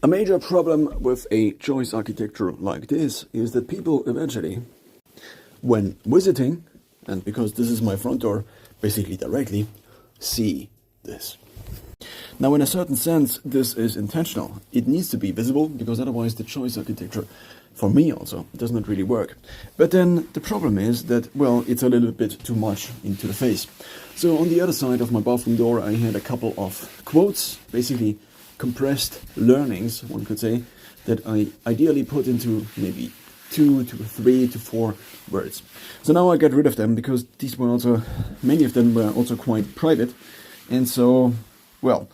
A major problem with a choice architecture like this is that people eventually, when visiting, and because this is my front door, basically directly, see this. Now, in a certain sense, this is intentional. It needs to be visible, because otherwise the choice architecture, for me also, does not really work. But then the problem is that, well, it's a little bit too much into the face. So on the other side of my bathroom door, I had a couple of quotes, basically compressed learnings, one could say, that I ideally put into maybe 2 to 3 to 4 words. So now I got rid of them, because these were also, many of them were also quite private. And so, well,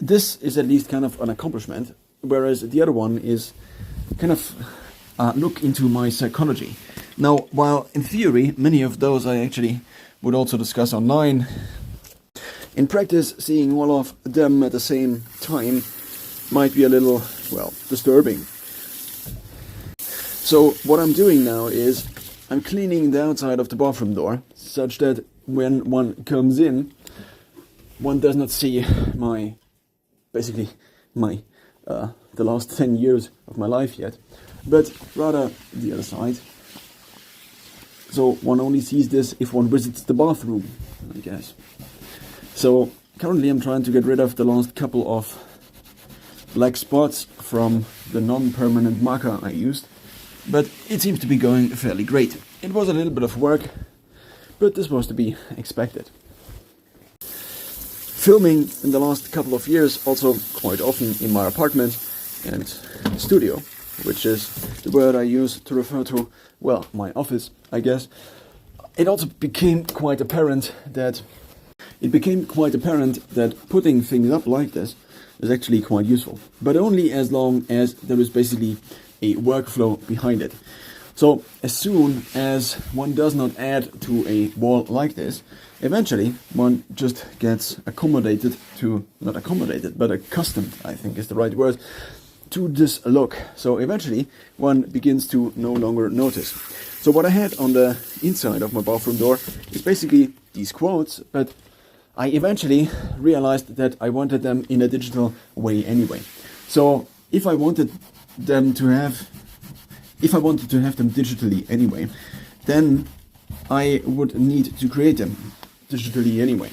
this is at least kind of an accomplishment, whereas the other one is kind of a look into my psychology. Now, while in theory, many of those I actually would also discuss online, in practice, seeing all of them at the same time might be a little, well, disturbing. So what I'm doing now is I'm cleaning the outside of the bathroom door, such that when one comes in, one does not see my, basically, my, the last 10 years of my life yet, but rather the other side. So one only sees this if one visits the bathroom, I guess. So currently I'm trying to get rid of the last couple of black spots from the non-permanent marker I used, but it seems to be going fairly great. It was a little bit of work, but this was to be expected. Filming in the last couple of years also quite often in my apartment and studio, which is the word I use to refer to, well, my office, I guess. It also became quite apparent that putting things up like this is actually quite useful, but only as long as there is basically a workflow behind it. So as soon as one does not add to a wall like this, eventually one just gets accommodated, I think is the right word, to this look. So eventually one begins to no longer notice. So what I had on the inside of my bathroom door is basically these quotes, but I eventually realized that I wanted them in a digital way anyway. So if I wanted to have them digitally anyway, then I would need to create them digitally anyway.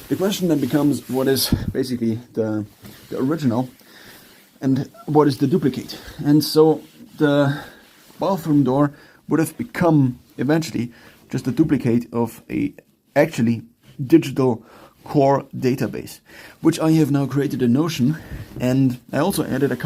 The question then becomes, what is basically the original and what is the duplicate? And so the bathroom door would have become eventually just a duplicate of a actually digital core database, which I have now created in Notion, and I also added a couple